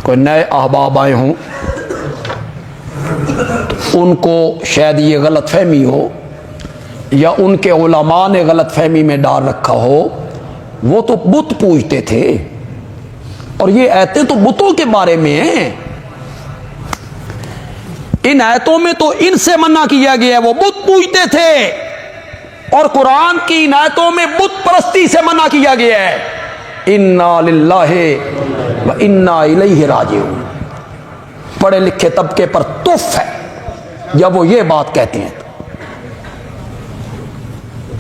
कोई नए अहबाब आए हों तो उनको शायद ये गलत फहमी हो या उनके उलमा ने गलत फहमी में डाल रखा हो। वो तो बुत पूजते थे और ये आयतें तो बुतों के बारे में हैं। इन आयतों में तो इनसे मना किया गया है, वो बुत पूजते थे। और कुरान की इन आयतों में बुत परस्ती से मना किया गया है। इन्ना लिल्लाहि व इन्ना इलैहि राजिऊन। पढ़े लिखे तबके पर तुफ है जब वो ये बात कहते हैं।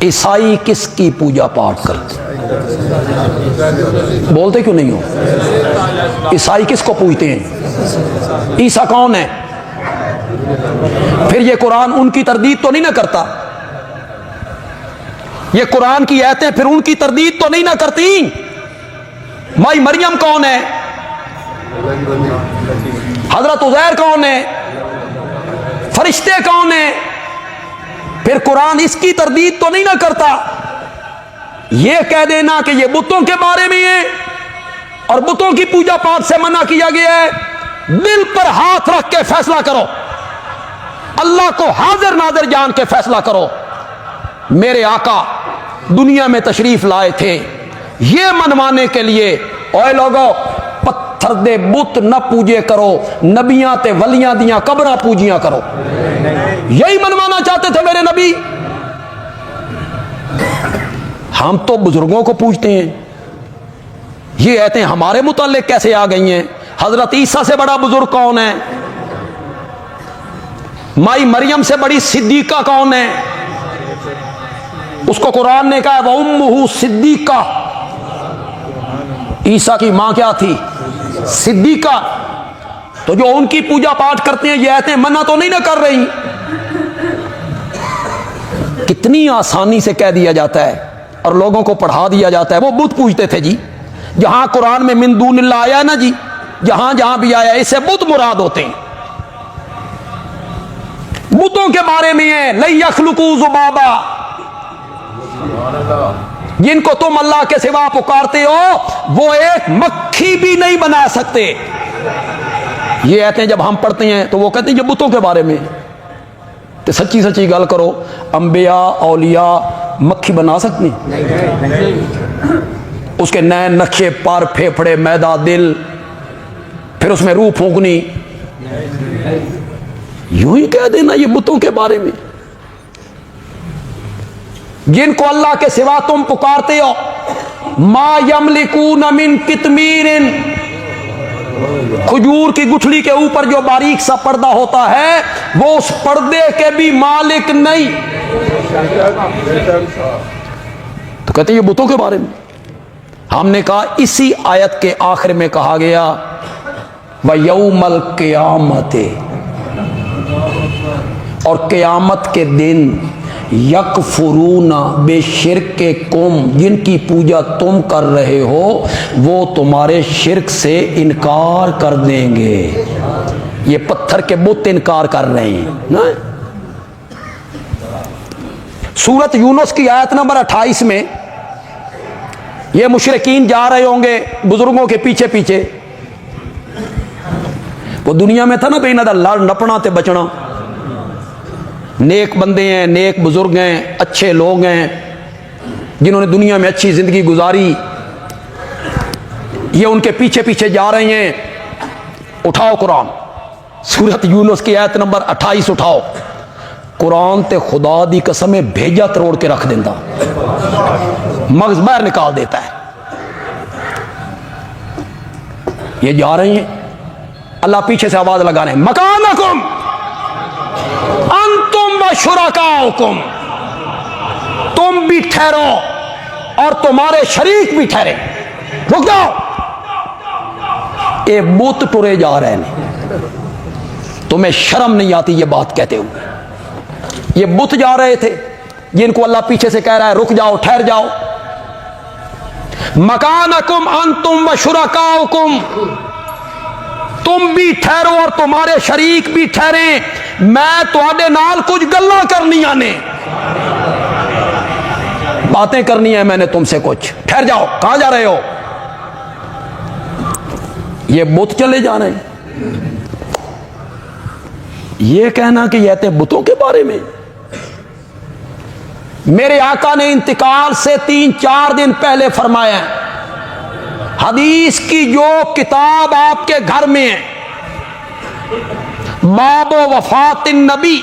ईसाई किसकी पूजा पाठ करते? बोलते क्यों नहीं हो? ईसाई किसको पूजते हैं? ईसा कौन है? फिर ये कुरान उनकी तरदीद तो नहीं ना करता? ये कुरान की आयतें फिर उनकी तरदीद तो नहीं ना करती? माई मरियम कौन है? हजरत उज़ैर कौन है? फरिश्ते कौन है? फिर कुरान इसकी तरदीद तो नहीं ना करता? यह कह देना कि यह बुतों के बारे में है और बुतों की पूजा पाठ से मना किया गया है। दिल पर हाथ रख के फैसला करो, अल्लाह को हाजिर नाजिर जान के फैसला करो। मेरे आका दुनिया में तशरीफ लाए थे यह मनवाने के लिए, ओए लोगो पत्थर दे बुत न पूजे करो, नबियां ते वलियां दियां कब्रां पूजियां करो। यही मनवाना चाहते थे मेरे नबी। हम तो बुजुर्गों को पूजते हैं। ये कहते हैं हमारे मुताल्लिक कैसे आ गई हैं? हजरत ईसा से बड़ा बुजुर्ग कौन है? माई मरियम से बड़ी सिद्दीका कौन है? उसको कुरान ने कहा व उम्मुहु सिद्दीका। ईसा की मां क्या थी? सिद्दीका। तो जो उनकी पूजा पाठ करते हैं ये आयतें मना तो नहीं ना कर रही? कितनी आसानी से कह दिया जाता है और लोगों को पढ़ा दिया जाता है। वो बुत पूजते थे जी। जहां कुरान में मिन दूनिल्लाह आया ना जी, जहां जहां भी आया इससे बुत मुराद होते हैं। बुतों के बारे में है लई यखलुकू ज़ुबाबा, जिनको तुम अल्लाह के सिवा पुकारते हो वो एक मक्खी भी नहीं बना सकते। ये आयतें जब हम पढ़ते हैं तो वो कहते हैं ये बुतों के बारे में। तो सच्ची सच्ची गल करो, अंबिया औलिया मक्खी बना सकती? उसके नैन नक्शे पर फेफड़े मैदा दिल, फिर उसमें रूह फूंकनी, यूं ही कह देना ये बुतों के बारे में। जिनको अल्लाह के सिवा तुम पुकारते हो, मा यमलिकून मिन कितमीरिन, खजूर की गुठली के ऊपर जो बारीक सा पर्दा होता है वो उस पर्दे के भी मालिक नहीं। तो कहते ये बुतों के बारे में। हमने कहा इसी आयत के आखिर में कहा गया व यौमल क़ियामते, और क़यामत के दिन यकफुरूना बेशिर्के कुम, जिनकी पूजा तुम कर रहे हो वो तुम्हारे शिर्क से इनकार कर देंगे। ये पत्थर के बुत इनकार कर रहे हैं ना। सूरत यूनुस की आयत नंबर 28 में ये मुशरिकीन जा रहे होंगे बुजुर्गों के पीछे पीछे। वो दुनिया में था ना बेना दा लड़ नपना ते बचना। नेक बंदे हैं, नेक बुजुर्ग हैं, अच्छे लोग हैं जिन्होंने दुनिया में अच्छी जिंदगी गुजारी। ये उनके पीछे पीछे जा रहे हैं। उठाओ कुरान, सूरत यूनुस की आयत नंबर 28 उठाओ। कुरान ते खुदा दी कसम भेजा तरोड़ के रख देता, मगज बाहर निकाल देता है। ये जा रहे हैं, अल्लाह पीछे से आवाज लगा रहे हैं मकानकुम अंतुम व शुरकाउकुम, तुम भी ठहरो और तुम्हारे शरीक भी ठहरे। रुक जाओ, ये बुत टुरे जा रहे हैं। तुम्हें शर्म नहीं आती ये बात कहते हुए? ये बुत जा रहे थे जिनको अल्लाह पीछे से कह रहा है रुक जाओ, ठहर जाओ। मकानकुम अंतुम व शुरकाउकुम, तुम भी ठहरो और तुम्हारे शरीक भी ठहरे। मैं तुहाडे नाल कुछ गल्लां करनियां ने, बातें करनी है मैंने तुमसे कुछ। ठहर जाओ, कहां जा रहे हो? ये बुत चले जा रहे हैं। ये कहना कि ये थे बुतों के बारे में। मेरे आका ने इंतकाल से 3-4 दिन पहले फरमाया, हदीस की जो किताब आपके घर में है, बाबो वफातिन नबी,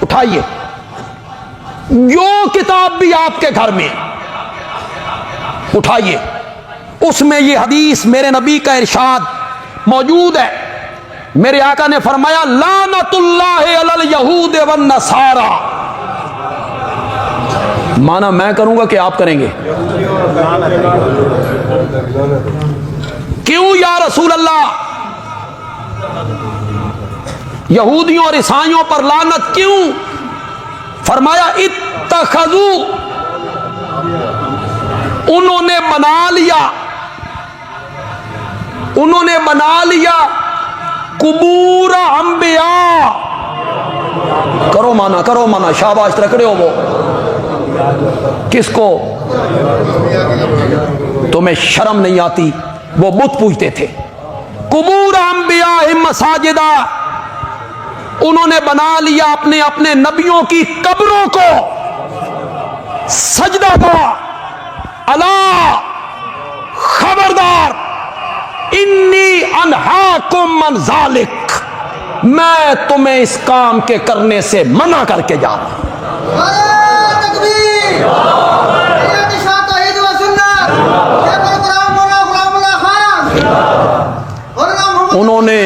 उठाइए, जो किताब भी आपके घर में उठाइए, उसमें ये हदीस मेरे नबी का इरशाद मौजूद है। मेरे आका ने फरमाया, लानतुल्लाहि अलल यहूद वन नसारा। माना मैं करूंगा कि आप करेंगे? क्यों या रसूल अल्लाह? यहूदियों और ईसाइयों पर लानत क्यों? फरमाया, इत्तखज़ू, उन्होंने बना लिया कुबूर अंबिया। करो माना, शाबाश, रखड़े हो वो। किसको? तुम्हें शर्म नहीं आती? वो बुत पूजते थे। कुबूर अंबिया मसाजिदा, उन्होंने बना लिया अपने अपने नबियों की कब्रों को सजदा का। अला, खबरदार, इन्नी अनहाकुम मन जालिक, मैं तुम्हें इस काम के करने से मना करके जा रहा हूं। उन्होंने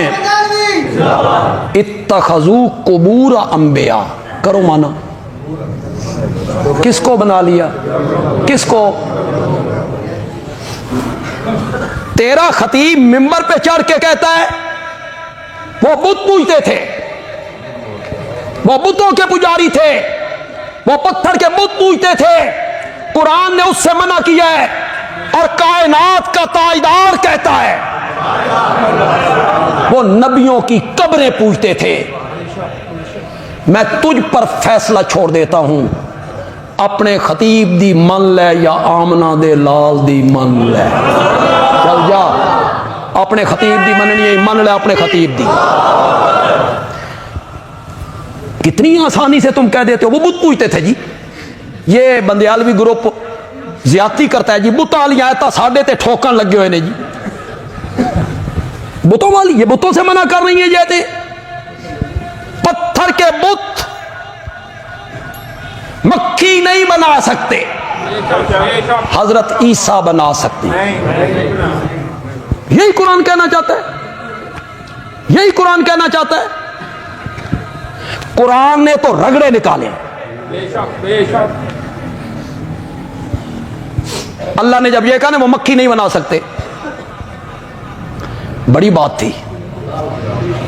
इत्तखज़ू कुबूर अंबिया, करो माना, किसको बना लिया? किसको? तेरा खतीब मिंबर पे चढ़ के कहता है वो बुत पूजते थे, वो बुतों के पुजारी थे, वो पत्थर के बुत पूजते थे। कुरान ने उससे मना किया है और कायनात का ताजदार कहता है वो नबियों की कब्रें पूजते थे। मैं तुझ पर फैसला छोड़ देता हूं, अपने खतीब दी मन ले या आमना दे लाल दी मन ले। चल जा, अपने खतीब दी मननी है, मन ले अपने खतीब दी। कितनी आसानी से तुम कह देते हो वो बुत पूजते थे जी। ये बंदियालवी ग्रुप ज्यादती करता है जी। बुत वाली आयता साढ़े ते ठोकन लगे हुए ने जी। बुतों वाली, ये बुतों से मना कर रही है। जैसे पत्थर के बुत मक्खी नहीं बना सकते, हजरत ईसा बना सकते। यही कुरान कहना चाहता है, यही कुरान कहना चाहता है। कुरान ने तो रगड़े निकाले। अल्लाह ने जब यह कहा ना वो मक्खी नहीं बना सकते, बड़ी बात थी,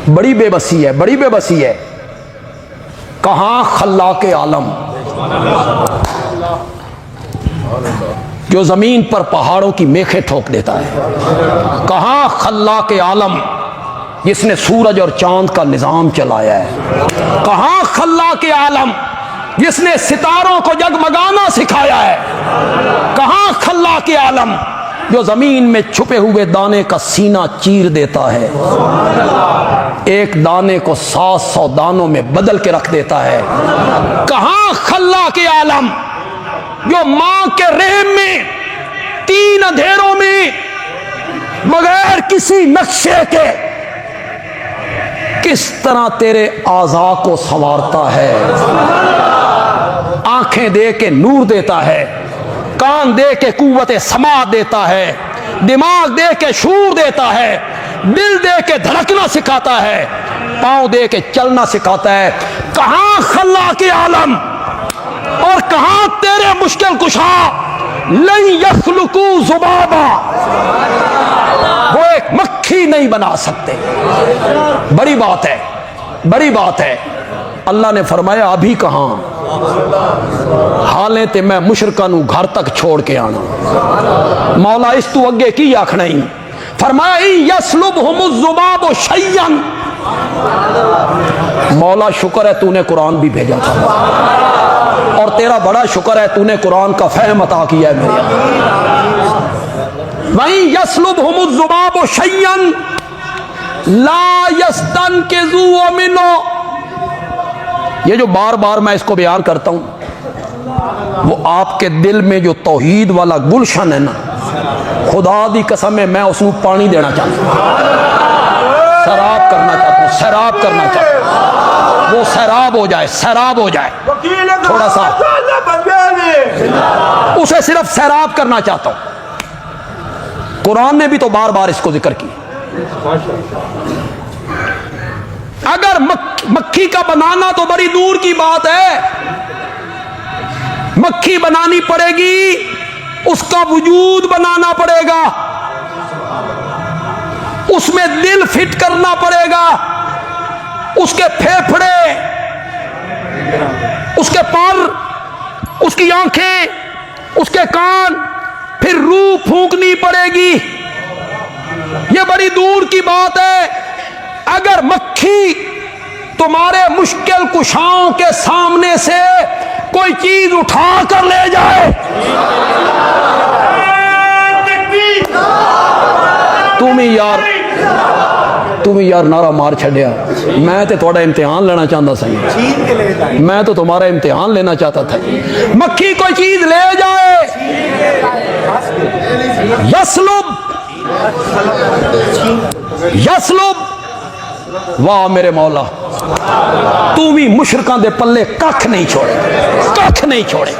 बड़ी बेबसी है, बड़ी बेबसी है। कहां खल्लाके आलम जो जमीन पर पहाड़ों की मेखें ठोक देता है। कहां खल्लाके आलम जिसने सूरज और चांद का निजाम चलाया है। कहां खल्लाके आलम जिसने सितारों को जगमगाना सिखाया है। कहां खल्लाके आलम जो जमीन में छुपे हुए दाने का सीना चीर देता है, एक दाने को 700 दानों में बदल के रख देता है। कहां खल्लाके आलम जो मां के रहम में 3 अंधेरों में बगैर किसी नक्शे के किस तरह तेरे आज़ा को संवारता है। आंखें दे के नूर देता है, कान दे के कुव्वत समा देता है, दिमाग दे के शूर देता है, दिल दे के धड़कना सिखाता है, पांव दे के चलना सिखाता है। कहां खल्लाके आलम और कहां तेरे मुश्किल कुशा लन यखलुकू ज़ुबाबा, वो एक मक्खी नहीं बना सकते। बड़ी बात है, बड़ी बात है। अल्लाह ने फरमाया अभी कहां, हाले ते मैं मुशरका नू घर तक छोड़ के आना। मौला इस तू अगे की आखना ही। फरमाया यस्लुबहुमुज़्ज़ुबाबु शय्यन, मौला शुक्र है तूने कुरान भी भेजा था, और तेरा बड़ा शुक्र है तूने कुरान का फहम अता किया है मेरे। वहीं यस्लुबहुमुज़्ज़ुबाबु शय्यन ला यस्तन के जू मिनो। ये जो बार बार मैं इसको बयान करता हूं, वो आपके दिल में जो तौहीद वाला गुलशन है ना, खुदा दी कसम है, मैं उसको पानी देना चाहता हूं, सैराब करना चाहता हूं, सैराब करना चाहता हूं, वो सैराब हो जाए, सैराब हो जाए, थोड़ा सा उसे सिर्फ सैराब करना चाहता हूं। कुरान ने भी तो बार बार इसको जिक्र किया। अगर मक्खी का बनाना तो बड़ी दूर की बात है, मक्खी बनानी पड़ेगी, उसका वजूद बनाना पड़ेगा, उसमें दिल फिट करना पड़ेगा, उसके फेफड़े, उसके पर, उसकी आंखें, उसके कान, फिर रूह फूंकनी पड़ेगी। यह बड़ी दूर की बात है। अगर मक्खी तुम्हारे मुश्किल कुशाओं के सामने से कोई चीज उठा कर ले जाए, तुम ही यार नारा मार छड़िया। मैं तो थोड़ा इम्तिहान लेना चाहता सही, मैं तो तुम्हारा इम्तिहान लेना चाहता था। मक्खी कोई चीज ले जाए, यसलुब यसलुब, वाह मेरे मौला, तू भी मुशरिकां दे पल्ले कख नहीं छोड़े, कख नहीं छोड़े।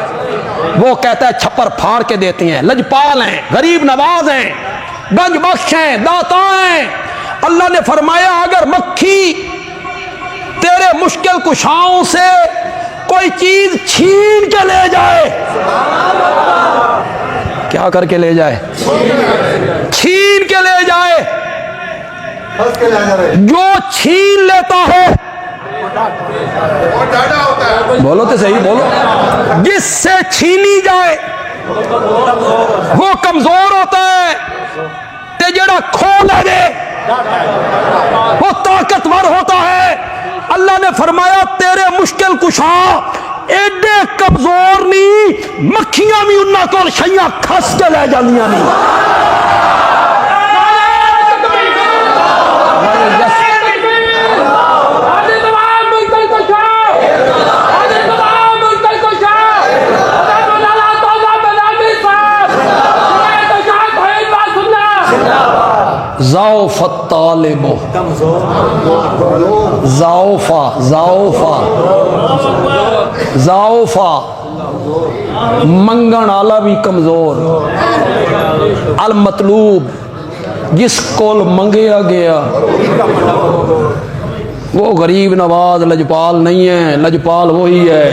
वो कहता है छप्पर फाड़ के देती हैं, लजपाल हैं, गरीब नवाज हैं, गंज बख्श हैं, दाता हैं। अल्लाह ने फरमाया अगर मक्खी तेरे मुश्किल कुशाओं से कोई चीज छीन के ले जाए, क्या करके ले जाए? छीन के ले जाए। जो छीन लेता है, बोलो तो सही, बोलो, जिससे छीनी जाए वो कमजोर होता है, ते जेड़ा खो ले वो ताकतवर होता है। अल्लाह ने फरमाया तेरे मुश्किल कुशा एडे कमजोर नहीं, मक्खियां भी उन्होंने को शैया खस के ले जानिया नहीं। ज़ौफ़ तालिबो, ज़ौफ़ा ज़ौफ़ा ज़ौफ़ा, मंगण आला भी कमजोर। अल मतलूब, जिसको मंगया गया वो गरीब नवाज लजपाल नहीं है, लजपाल वही है,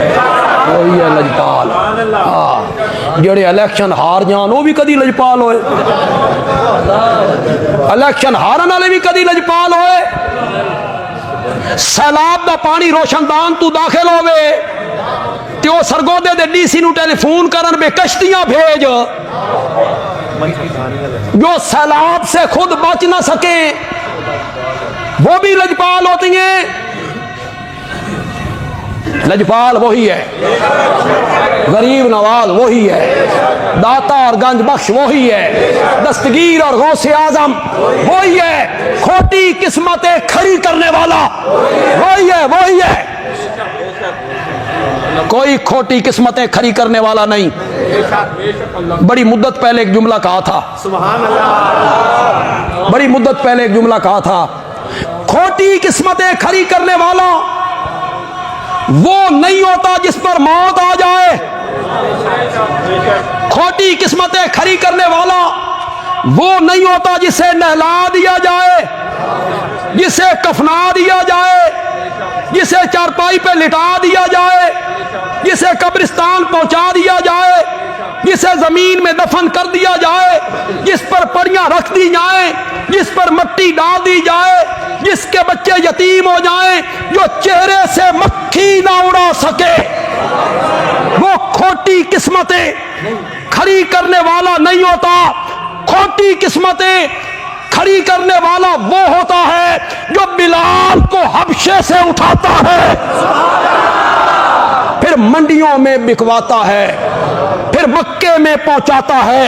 वही है लजपाल। हाँ, जेड़े इलेक्शन हार जान वो भी कदी लजपाल होए, इलेक्शन हारन वाले भी कदी लजपाल होए। सैलाब का पानी रोशनदान तू दाखिल होवे ते ओ सरगोदे दे डीसी नू टेलीफोन करन बे कश्तियां भेज, जो सैलाब से खुद बच ना सके वो भी लजपाल होती हैं। लजपाल वही है, गरीब नवाज वही है, दाता और गंज बख्श वही है, दस्तगीर और गौसे आजम वही है, खोटी किस्मतें खड़ी करने वाला वही है, वही है। कोई खोटी किस्मतें खड़ी करने वाला नहीं। बड़ी मुद्दत पहले एक जुमला कहा था, सुभान अल्लाह, बड़ी मुद्दत पहले एक जुमला कहा था, खोटी किस्मतें खड़ी करने वाला वो नहीं होता जिस पर मौत आ जाए। खोटी किस्मतें खड़ी करने वाला वो नहीं होता जिसे नहला दिया जाए, जिसे कफना दिया जाए, जिसे चारपाई पे लिटा दिया जाए, जिसे कब्रिस्तान पहुंचा दिया जाए, जिसे जमीन में दफन कर दिया जाए, जिस पर परियां रख दी जाए, जिस पर मिट्टी डाल दी जाए, जिसके बच्चे यतीम हो जाएं, जो चेहरे से मक्खी ना उड़ा सके, वो खोटी किस्मतें खड़ी करने वाला नहीं होता। खोटी किस्मतें खड़ी करने वाला वो होता है जो बिलाल को हबशे से उठाता है, फिर मंडियों में बिकवाता है, फिर मक्के में पहुंचाता है,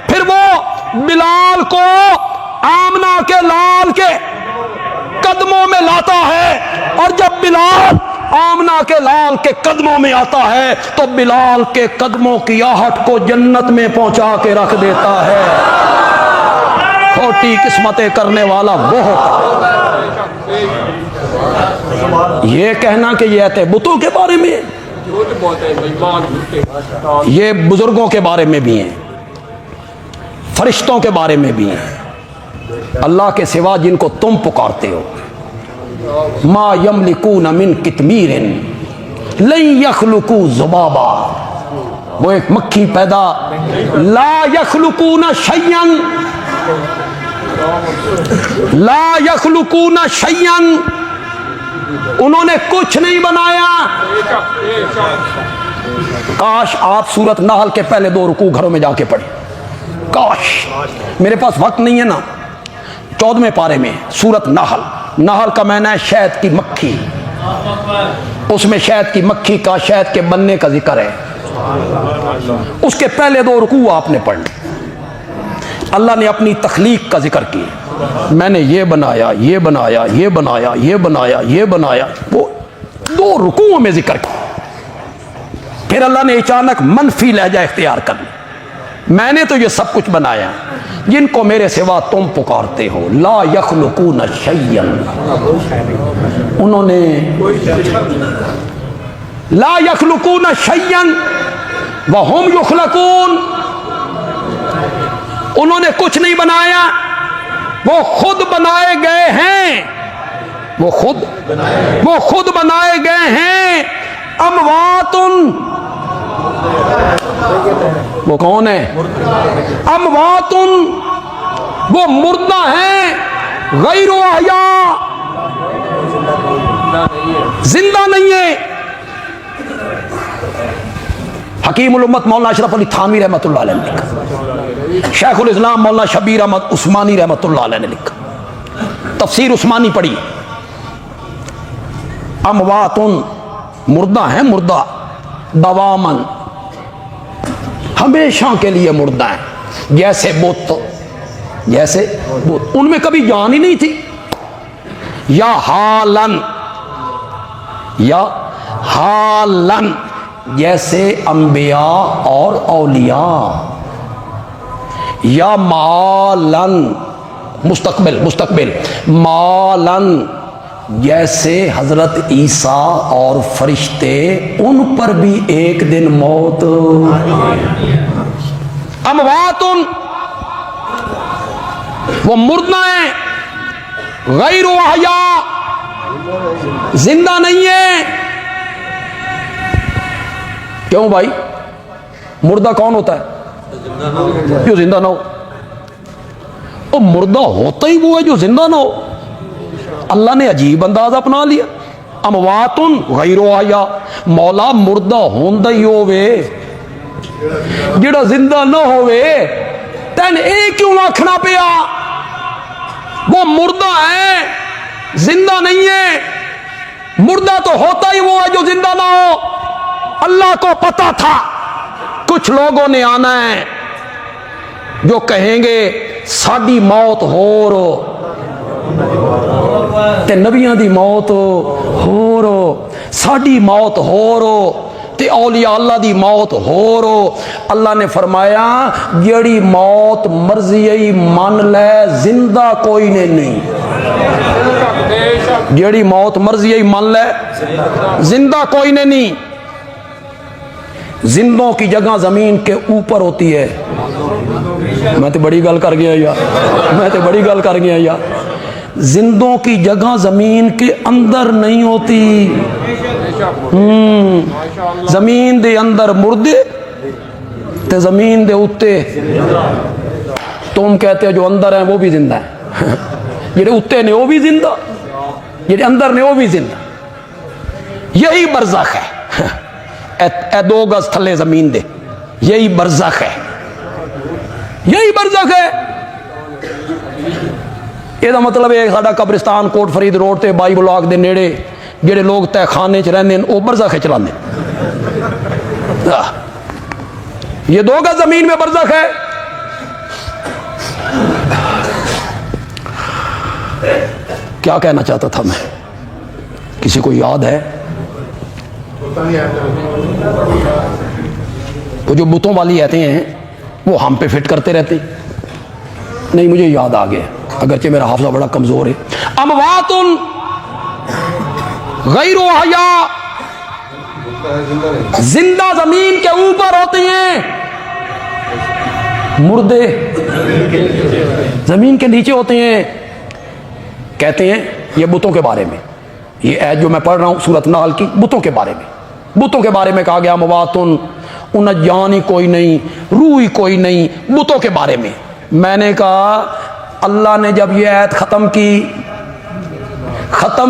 फिर वो बिलाल को आमना के लाल के कदमों में लाता है, और जब बिलाल आमना के लाल के कदमों में आता है तो बिलाल के कदमों की आहट को जन्नत में पहुंचा के रख देता है। खोटी किस्मतें करने वाला वो होता। ये कहना कि ये आते बुतों के बारे में, ये बुजुर्गों के बारे में भी हैं, फरिश्तों के बारे में भी हैं, अल्लाह के सिवा जिनको तुम पुकारते हो। मा यमलिकून मिन कितमीरिन लन यखलुकू ज़ुबाबा, वो एक मक्खी पैदा, ला यखलुकून शय्यन, ला यखलुकून शय्यन, उन्होंने कुछ नहीं बनाया। काश आप सूरत नहल के पहले 2 रुकू घरों में जाके पढ़े, काश। मेरे पास वक्त नहीं है ना। 14वें पारे में सूरत नहल, नहल का माना है शहद की मक्खी, उसमें शहद की मक्खी का, शहद के बनने का जिक्र है। उसके पहले 2 रुकू आपने पढ़ने। अल्लाह ने अपनी तख्लीक का जिक्र किया, मैंने ये बनाया, ये बनाया, ये बनाया, ये बनाया, ये बनाया, वो 2 रुकुओं में जिक्र किया। फिर अल्लाह ने अचानक मनफी लहजा इख्तियार कर लिया, मैंने तो ये सब कुछ बनाया, जिनको मेरे सिवा तुम पुकारते हो। ला यखलुकून शय्यन, उन्होंने ला यखलुकून शय्यन व हुम युखलकून, उन्होंने कुछ नहीं बनाया, वो खुद बनाए गए हैं, वो खुद बनाए गए हैं। अमवातुन, वो कौन है? अमवातुन, वो मुर्दा है, गैरो अहया, जिंदा नहीं है। हकीमुल उम्मत मौलाना अशरफ अली थानवी रहमतुल्लाह अलैह ने लिखा, शेखुल इस्लाम मौलाना शबीर अहमद उस्मानी रहमतुल्लाह अलैह ने लिखा, तफसीर उस्मानी पढ़ी। अमवातुन, मुर्दा है, मुर्दा, दवामन, हमेशा के लिए मुर्दा है, जैसे बुत, जैसे बुत, उनमें कभी जान ही नहीं थी। या हालन, या हालन, जैसे अंबिया और औलिया। या मालन, मुस्तकबिल, मुस्तकबिल, मालन, जैसे हजरत ईसा और फरिश्ते, उन पर भी एक दिन मौत। अमवातुन, वो मुर्दा है, गैरो अहया, जिंदा नहीं है। क्यों भाई? मुर्दा कौन होता है जो जिंदा ना हो? वो मुर्दा होता ही वो है जो जिंदा ना हो। अल्लाह ने अजीब अंदाज अपना लिया। अमवातुन गैरो अहया, मौला मुर्दा होंदा ही होवे, जिहड़ा जिंदा ना होवे तैन ये क्यों आखना पिया? वो मुर्दा है, जिंदा नहीं है। मुर्दा तो होता ही वो है जो जिंदा ना हो। अल्लाह को पता था कुछ लोगों ने आना है जो कहेंगे साडी मौत होर ते नबियां दी मौत होर, साडी मौत होर ते औलिया अल्लाह दी मौत होर। अल्लाह ने फरमाया जेड़ी मौत मर्जी मन ले, जिंदा कोई ने नहीं। जेड़ी मौत मर्जी मन ले, जिंदा कोई ने नहीं। जिंदों की जगह जमीन के ऊपर होती है। मैं तो बड़ी गल कर गया यार, मैं तो बड़ी गल कर गया यार। जिंदों की जगह जमीन के अंदर नहीं होती। जमीन दे अंदर मुर्दे ते जमीन दे उत्ते तुम कहते हो जो अंदर है वो भी जिंदा है, जेडे उत्ते ने वो भी जिंदा, जेडे अंदर ने वो भी जिंदा। यही बरज़ख है। ए 2 गज थले जमीन दे, यही बरज़ख है, यही बरज़ख है। ਇਹਦਾ मतलब है साडा कब्रिस्तान कोट फरीद रोड ते 22 ब्लॉक के नेड़े जेडे लोग तहखाने च रहंदे ने, वो बरज़ख चलाते। ये 2 गज जमीन में बरज़ख है। क्या कहना चाहता था मैं? किसी को याद है? वो जो बुतों वाली आते हैं वो हम पे फिट करते रहते। नहीं, मुझे याद आ गया, अगरचे मेरा हाफजा बड़ा कमजोर है। अमवातुन गैरो हया, जिंदा जमीन के ऊपर होती हैं, मुर्दे जमीन के नीचे होते हैं। कहते हैं ये बुतों के बारे में, ये ऐत जो मैं पढ़ रहा हूं सूरत नाल की, बुतों के बारे में, बुतों के बारे में कहा गया अमवातुन, उन जान ही कोई नहीं, रूह ही कोई नहीं, बुतों के बारे में। मैंने कहा अल्लाह ने जब ये ऐत खत्म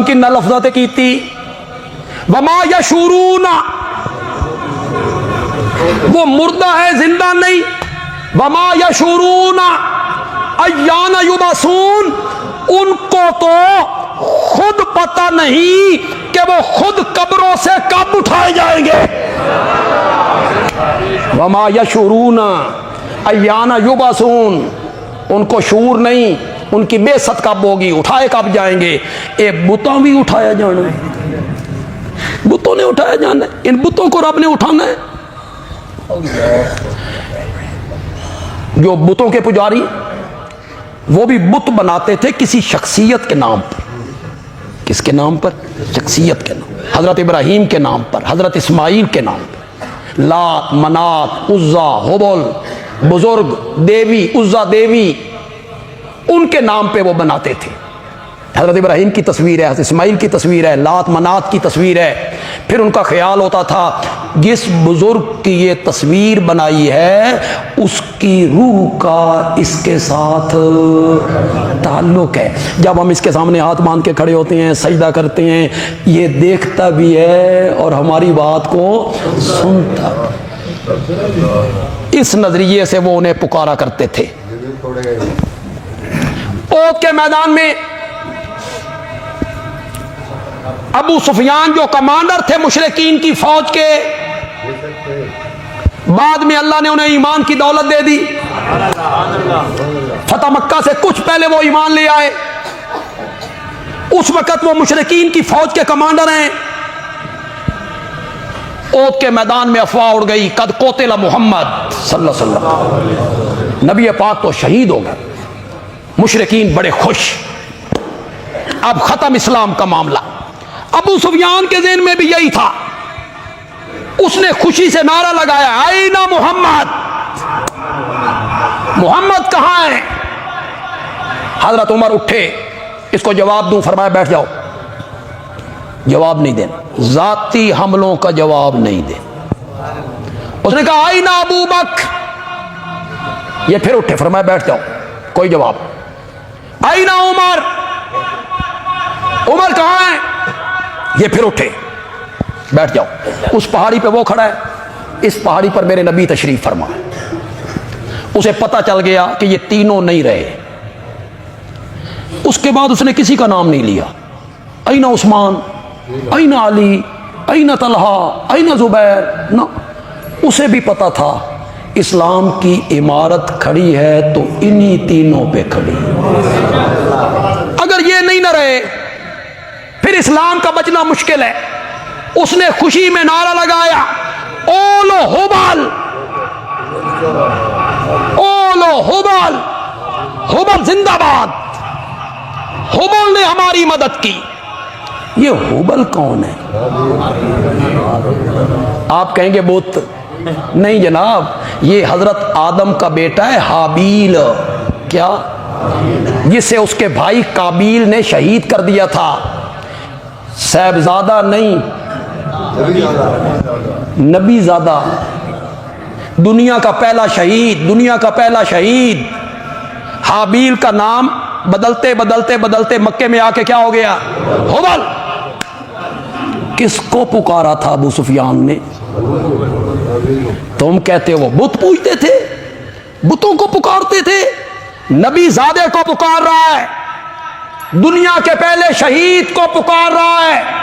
की न लफ्ज़ात की थी, वमा यशूरूना, वो मुर्दा है जिंदा नहीं, वमा यशूरूना अय्याना युबसून, उनको तो खुद पता नहीं कि वो खुद कब्रों से कब उठाए जाएंगे। वमा यशूरूना अय्याना युबसून, उनको शूर नहीं, उनकी बेसत कब होगी, उठाए कब जाएंगे। ए बुतों भी उठाया जाना है, बुतों ने उठाया जाना है, इन बुतों को रब ने उठाना है। जो बुतों के पुजारी, वो भी बुत बनाते थे किसी शख्सियत के नाम पर। किसके नाम पर? शख्सियत के नाम। हजरत इब्राहीम के नाम पर, हजरत इस्माइल के नाम पर, लात, मनात, उज्जा, हुबल, बुजुर्ग देवी, उज्जा देवी, उनके नाम पे वो बनाते थे। हजरत इब्राहीम की तस्वीर है, हजरत इस्माइल की तस्वीर है, लात मनात की तस्वीर है। फिर उनका ख्याल होता था जिस बुजुर्ग की ये तस्वीर बनाई है उसकी रूह का इसके साथ ताल्लुक है। जब हम इसके सामने हाथ बांध के खड़े होते हैं, सजदा करते हैं, ये देखता भी है और हमारी बात को सुनता। इस नजरिए से वो उन्हें पुकारा करते थे। ओद के मैदान में अबू सुफियान जो कमांडर थे मुशरिकीन की फौज के, बाद में अल्लाह ने उन्हें ईमान की दौलत दे दी। फतह मक्का से कुछ पहले वो ईमान ले आए। उस वक्त वो मुशरिकीन की फौज के कमांडर हैं। ओद के मैदान में अफवाह उड़ गई, कद कोतिला मोहम्मद सल्लल्लाहु अलैहि वसल्लम, नबी पाक तो शहीद हो गए। मुशरिकीन बड़े खुश, अब खत्म इस्लाम का मामला। अबू सुफियान के ज़हन में भी यही था। उसने खुशी से नारा लगाया, आईना मोहम्मद, मोहम्मद कहां है? हजरत उमर उठे, इसको जवाब दूं? फरमाया बैठ जाओ। जवाब नहीं देना, जाती हमलों का जवाब नहीं दे। उसने कहा आईना अबू बकर, ये फिर उठे, फरमाया बैठ जाओ, कोई जवाब। आईना उमर, उमर कहां है? ये फिर उठे, बैठ जाओ। उस पहाड़ी पे वो खड़ा है, इस पहाड़ी पर मेरे नबी तशरीफ फरमा। उसे पता चल गया कि ये तीनों नहीं रहे। उसके बाद उसने किसी का नाम नहीं लिया। आईना उस्मान, आईना अली, आईना तलहा, आईना जुबैर, ना। उसे भी पता था इस्लाम की इमारत खड़ी है तो इन्हीं तीनों पे खड़ी। अगर ये नहीं न रहे फिर इस्लाम का बचना मुश्किल है। उसने खुशी में नारा लगाया, ओलो हुबल, ओलो हुबल, हुबल जिंदाबाद, हुबल ने हमारी मदद की। ये हुबल कौन है? आप कहेंगे बुत। नहीं जनाब, ये हजरत आदम का बेटा है, हाबील। क्या? जिसे उसके भाई काबील ने शहीद कर दिया था। साहबजादा नहीं, नबीजादा, दुनिया का पहला शहीद, दुनिया का पहला शहीद। हाबील का नाम बदलते बदलते बदलते मक्के में आके क्या हो गया? हुबल। किसको पुकारा था अबू सुफियान ने? तुम कहते हो बुत पूजते थे, बुतों को पुकारते थे। नबी ज़ादे को पुकार रहा है, दुनिया के पहले शहीद को पुकार रहा है।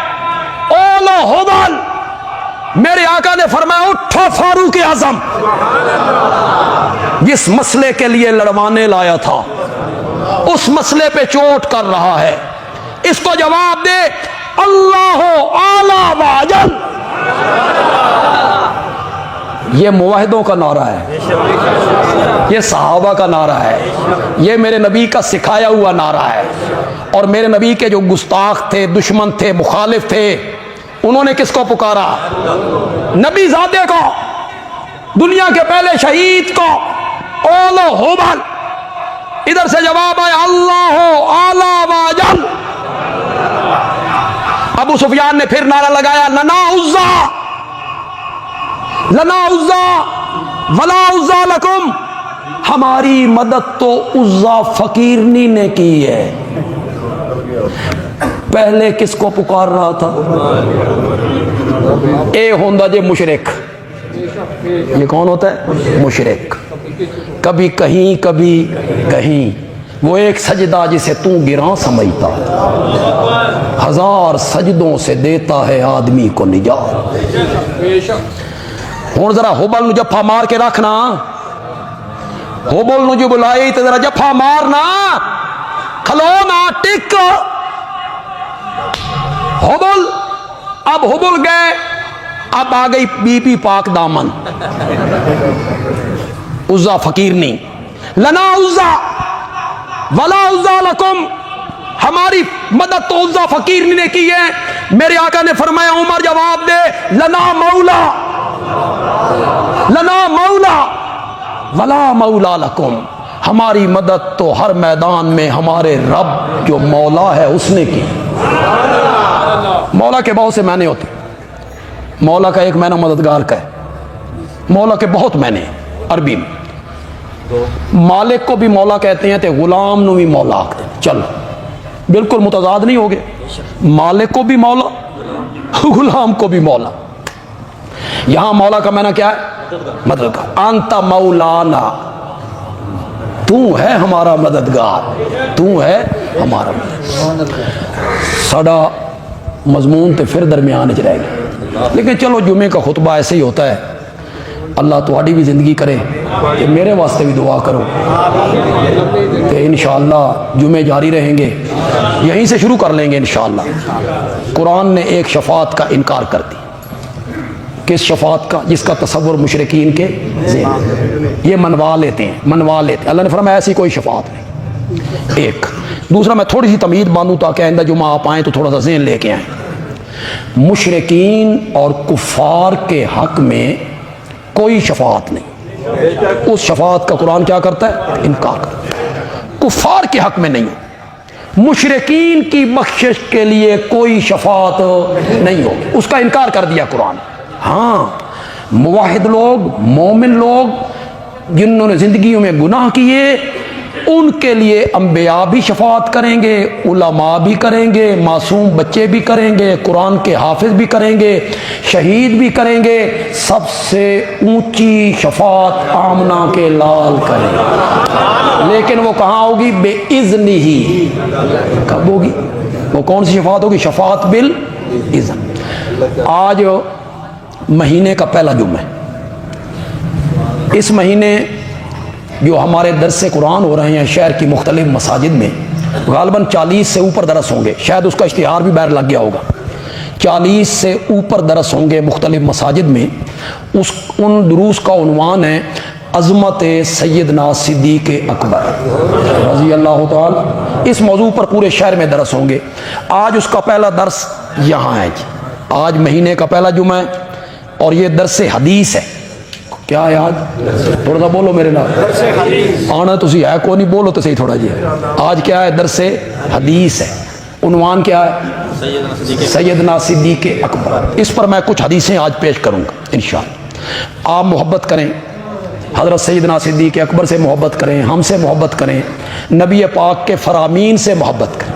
ओलो हुबल। मेरे आका ने फरमाया, उठो फारूक आजम, जिस मसले के लिए लड़वाने लाया था उस मसले पे चोट कर रहा है। इसको जवाब दे अल्लाह आला वाजल। ये मुवाहिदों का नारा है, ये सहाबा का नारा है, ये मेरे नबी का सिखाया हुआ नारा है। और मेरे नबी के जो गुस्ताख थे, दुश्मन थे, मुखालिफ थे, उन्होंने किसको पुकारा? नबी ज़ादे को, दुनिया के पहले शहीद को, ओलो होबल। इधर से जवाब आया अल्लाह आला वाजल। अबू सुफियान ने फिर नारा लगाया लना उज़्ज़ा, लना उज़्ज़ा वला उज़्ज़ा लकुम। हमारी मदद तो उज़्ज़ा फकीरनी ने की है। पहले किसको पुकार रहा था? ए होंदा जे मुशरिक। ये कौन होता है? मुशरिक। कभी कहीं कभी कहीं, वो एक सजदा जिसे तू गिरा समझता, हजार सजदों से देता है आदमी को निजात। हुण जरा होबल नू जफा मार के रखना, होबल नू जो बुलाई तो जरा जफा मारना, खलो ना, टिक। होबल, अब होबल गए, अब आ गई बीबी पाक दामन, उज़्ज़ा फकीरनी। लना उज़्ज़ा वला उज़्ज़ा लकुम। हमारी मदद तो उज़्ज़ा फकीरनी ने की है। मेरे आका ने फरमाया उमर जवाब दे लना मौला, लना मौला वला मौला लकुम। हमारी मदद तो हर मैदान में हमारे रब जो मौला है उसने की। मौला के बहुत से मायने होते। मौला का एक मायना मददगार का है। मौला के बहुत मायने अरबी में। मालिक को भी मौला कहते हैं तो गुलाम नु भी मौला कहते हैं। चलो बिल्कुल मुतजाद नहीं हो गए। मालिक को भी मौला, गुलाम को भी मौला। यहां मौला का मायना क्या है? मददगार। अंता मौलाना, तू है हमारा मददगार, तू है हमारा मददगार। साडा मजमून तो फिर दरमियान च रह गया, लेकिन चलो जुमे का खुतबा ऐसे ही होता है। अल्लाह तुहाडी भी जिंदगी करे, तो मेरे वास्ते भी दुआ करो, तो इंशाअल्लाह जुमे जारी रहेंगे। यहीं से शुरू कर लेंगे इंशाअल्लाह। कुरान ने एक शफात का इनकार कर दी। किस शफात का? जिसका तसव्वुर मुशरिकीन के ज़हन, ये मनवा लेते हैं, मनवा लेते हैं। अल्लाह ने फरमाया ऐसी कोई शफात नहीं। एक दूसरा, मैं थोड़ी सी तमीद बांधूँ ताकि आइंदा जुमा आप आएँ तो थोड़ा सा ज़हन लेके आएँ। मुशरिकीन और कुफ़ार के हक में कोई शफात नहीं। उस शफात का कुरान क्या करता है? इनकार करता है। कुफ़ार के हक में नहीं हो, मुशरिकीन की बख्शिश के लिए कोई शफात नहीं होगी, उसका इनकार कर दिया कुरान। हाँ, मुवाहिद लोग, मोमिन लोग जिन्होंने जिंदगियों में गुनाह किए, उनके लिए अंबिया भी शफात करेंगे, उलमा भी करेंगे, मासूम बच्चे भी करेंगे, कुरान के हाफिज भी करेंगे, शहीद भी करेंगे। सबसे ऊंची शफात आमना के लाल करेंगे, लेकिन वो कहाँ होगी? बेइज़्नी ही। कब होगी? वो कौन सी शफात होगी? शफात बिल इज़्न। आज महीने का पहला जुम्मा है। इस महीने जो हमारे दरस कुरान हो रहे हैं शहर की मुख्तलिफ मसाजिद में, गालबन 40 से ऊपर दरस होंगे। शायद उसका इश्तिहार भी बाहर लग गया होगा। 40 से ऊपर दरस होंगे मुख्तलिफ मसाजिद में। उन दुरूस का उन्वान है अज़मत सैयदना सिद्दीक़ अकबर रज़ी अल्लाह तआला। इस मौजू पर पूरे शहर में दरस होंगे। आज उसका पहला दरस यहाँ है जी। आज महीने का पहला जुमा है और ये दरस हदीस है। क्या है आज? थोड़ा सा बोलो मेरे नाल। आना तुसी है को नहीं, बोलो तो सही थोड़ा जी। आज क्या है? दरस हदीस है। उन्वान क्या है? सैयदना सिद्दीक़ अकबर। इस पर मैं कुछ हदीसें आज पेश करूँगा इंशाअल्लाह। आप मोहब्बत करें, हज़रत सैयदना सिद्दीक़ अकबर से मोहब्बत करें, हमसे मोहब्बत करें, नबी पाक के फ़रामीन से मोहब्बत करें।